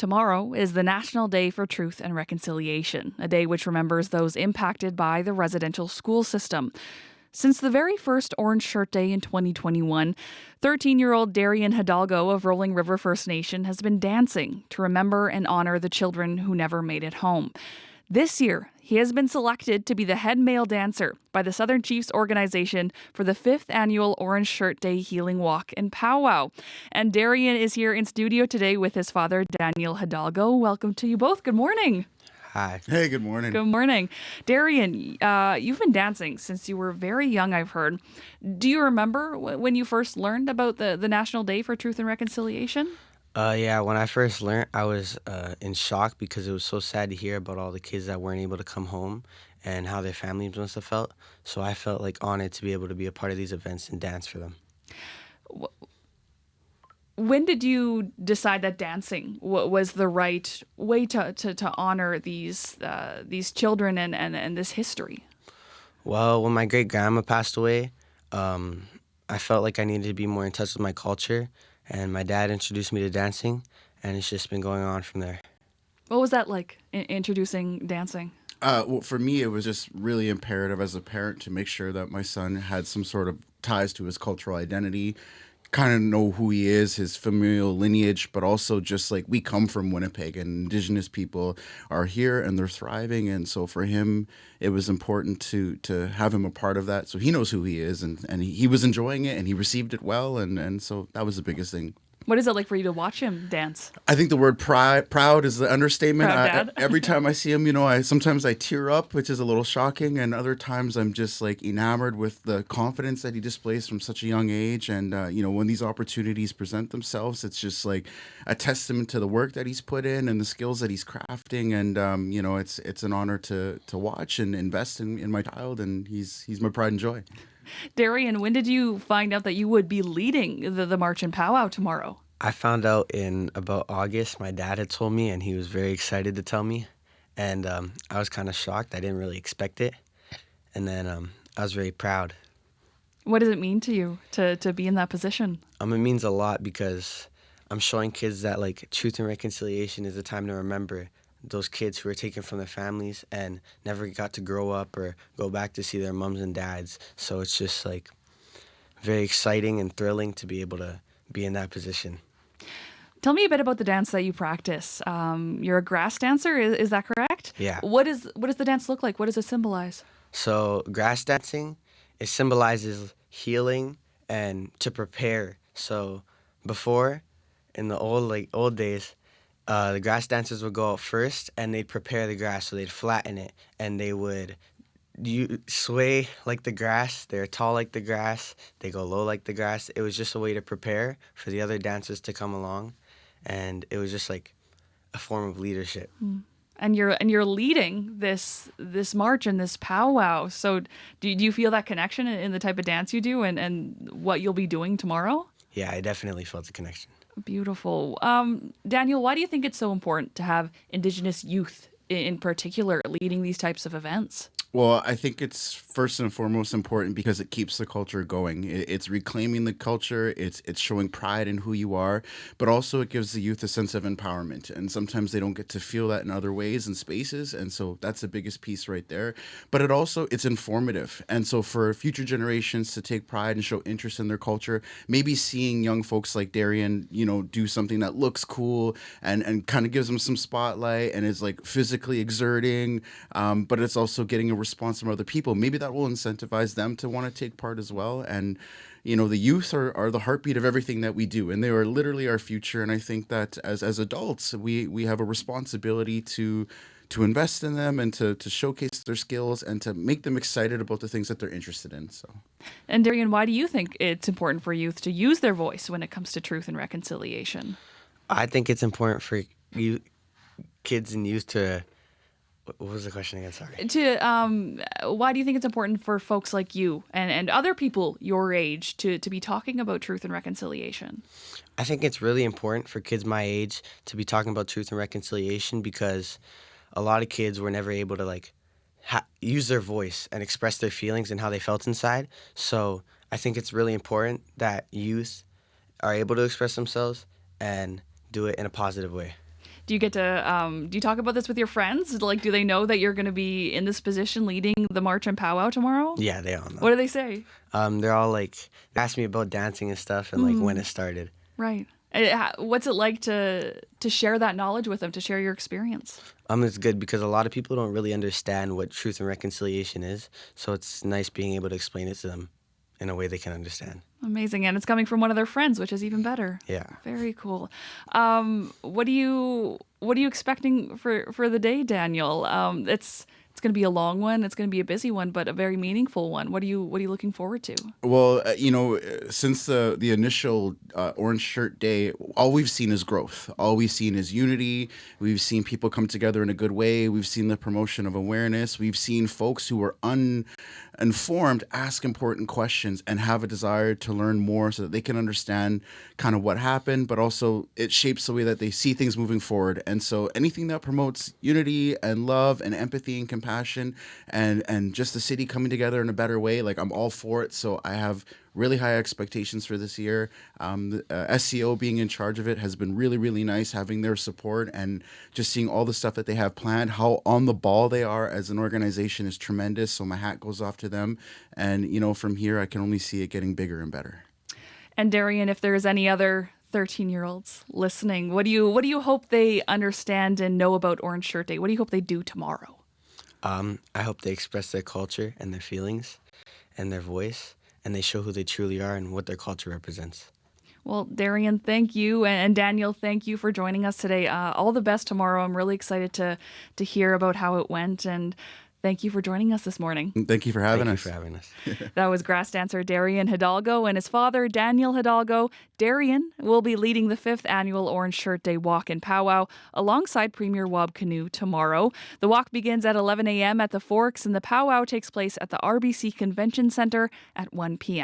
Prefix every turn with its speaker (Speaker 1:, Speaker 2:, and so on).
Speaker 1: Tomorrow is the National Day for Truth and Reconciliation, a day which remembers those impacted by the residential school system. Since the very first Orange Shirt Day in 2021, 13-year-old Daerion Hidalgo of Rolling River First Nation has been dancing to remember and honor the children who never made it home. This year, he has been selected to be the head male dancer by the Southern Chiefs organization for the 5th annual Orange Shirt Day Healing Walk and Powwow. And Daerion is here in studio today with his father, Daniel Hidalgo. Welcome to you both. Good morning.
Speaker 2: Hi.
Speaker 3: Hey, good morning.
Speaker 1: Good morning. Daerion, you've been dancing since you were very young, I've heard. Do you remember when you first learned about the National Day for Truth and Reconciliation?
Speaker 2: Yeah, when I first learned, I was in shock because it was so sad to hear about all the kids that weren't able to come home and how their families must have felt. So I felt like honored to be able to be a part of these events and dance for them.
Speaker 1: When did you decide that dancing was the right way to honor these children and this history?
Speaker 2: Well, when my great-grandma passed away, I felt like I needed to be more in touch with my culture, and my dad introduced me to dancing, and it's just been going on from there.
Speaker 1: What was that like, introducing dancing?
Speaker 3: Well, for me, it was just really imperative as a parent to make sure that my son had some sort of ties to his cultural identity, kind of know who he is, his familial lineage, but also just like we come from Winnipeg and Indigenous people are here and they're thriving. And so for him, it was important to have him a part of that. So he knows who he is and he was enjoying it and he received it well. And so that was the biggest thing.
Speaker 1: What is it like for you to watch him dance?
Speaker 3: I think the word proud is the understatement.
Speaker 1: Proud dad.
Speaker 3: Every time I see him, sometimes I tear up, which is a little shocking, and other times I'm just like enamored with the confidence that he displays from such a young age. And when these opportunities present themselves, it's just like a testament to the work that he's put in and the skills that he's crafting. And it's an honor to watch and invest in my child, and he's my pride and joy.
Speaker 1: Daerion, when did you find out that you would be leading the March and Powwow tomorrow?
Speaker 2: I found out in about August. My dad had told me, and he was very excited to tell me. And I was kind of shocked. I didn't really expect it. And then I was very proud.
Speaker 1: What does it mean to you to be in that position?
Speaker 2: It means a lot because I'm showing kids that like truth and reconciliation is a time to remember those kids who were taken from their families and never got to grow up or go back to see their moms and dads. So it's just like very exciting and thrilling to be able to be in that position.
Speaker 1: Tell me a bit about the dance that you practice. You're a grass dancer, is that correct?
Speaker 2: Yeah.
Speaker 1: What does the dance look like? What does it symbolize?
Speaker 2: So grass dancing, it symbolizes healing and to prepare. So before, in the old days, the grass dancers would go out first and they'd prepare the grass. So they'd flatten it and they would sway like the grass. They're tall like the grass. They go low like the grass. It was just a way to prepare for the other dancers to come along. And it was just like a form of leadership.
Speaker 1: And you're leading this march and this powwow. So do you feel that connection in the type of dance you do and what you'll be doing tomorrow?
Speaker 2: Yeah, I definitely felt the connection.
Speaker 1: Beautiful. Daniel, why do you think it's so important to have Indigenous youth in particular leading these types of events?
Speaker 3: Well, I think it's first and foremost important because it keeps the culture going. It's reclaiming the culture. It's showing pride in who you are, but also it gives the youth a sense of empowerment. And sometimes they don't get to feel that in other ways and spaces. And so that's the biggest piece right there. But it's informative. And so for future generations to take pride and show interest in their culture, maybe seeing young folks like Daerion, do something that looks cool and kind of gives them some spotlight and is like physically exerting, but it's also getting a response from other people. Maybe that will incentivize them to want to take part as well. And, the youth are the heartbeat of everything that we do, and they are literally our future. And I think that as adults, we have a responsibility to invest in them and to showcase their skills and to make them excited about the things that they're interested in. So,
Speaker 1: and Daerion, why do you think it's important for youth to use their voice when it comes to truth and reconciliation?
Speaker 2: I think it's important for kids and youth to... What was the question again? Sorry.
Speaker 1: Why do you think it's important for folks like you and other people your age to be talking about truth and reconciliation?
Speaker 2: I think it's really important for kids my age to be talking about truth and reconciliation because a lot of kids were never able to use their voice and express their feelings and how they felt inside. So I think it's really important that youth are able to express themselves and do it in a positive way.
Speaker 1: Do you get to, do you talk about this with your friends? Like, do they know that you're going to be in this position leading the march and powwow tomorrow?
Speaker 2: Yeah, they all know.
Speaker 1: What do they say?
Speaker 2: They're all like, they ask me about dancing and stuff and like when it started.
Speaker 1: Right. What's it like to share that knowledge with them, to share your experience?
Speaker 2: It's good because a lot of people don't really understand what truth and reconciliation is. So it's nice being able to explain it to them in a way they can understand.
Speaker 1: Amazing. And it's coming from one of their friends, which is even better.
Speaker 2: Yeah.
Speaker 1: Very cool. What are you expecting for the day, Daniel? It's going to be a long one. It's going to be a busy one, but a very meaningful one. What are you looking forward to?
Speaker 3: Well, since the initial Orange Shirt Day, all we've seen is growth. All we've seen is unity. We've seen people come together in a good way. We've seen the promotion of awareness. We've seen folks who are uninformed ask important questions and have a desire to learn more so that they can understand kind of what happened, but also it shapes the way that they see things moving forward. And so anything that promotes unity and love and empathy and compassion and just the city coming together in a better way, like I'm all for it. So I have really high expectations for this year. The SCO being in charge of it has been really, really nice, having their support and just seeing all the stuff that they have planned. How on the ball they are as an organization is tremendous. So my hat goes off to them. And, from here, I can only see it getting bigger and better.
Speaker 1: And Daerion, if there's any other 13-year-olds listening, what do you hope they understand and know about Orange Shirt Day? What do you hope they do tomorrow?
Speaker 2: I hope they express their culture and their feelings and their voice, and they show who they truly are and what their culture represents.
Speaker 1: Well, Daerion, thank you. And Daniel, thank you for joining us today. All the best tomorrow. I'm really excited to hear about how it went. And thank you for joining us this morning.
Speaker 3: Thank you for having
Speaker 2: Thank
Speaker 3: us.
Speaker 2: you for having us.
Speaker 1: That was grass dancer Daerion Hidalgo and his father, Daniel Hidalgo. Daerion will be leading the 5th annual Orange Shirt Day Walk and Powwow alongside Premier Wab Kinew tomorrow. The walk begins at 11 a.m. at the Forks, and the powwow takes place at the RBC Convention Center at 1 p.m.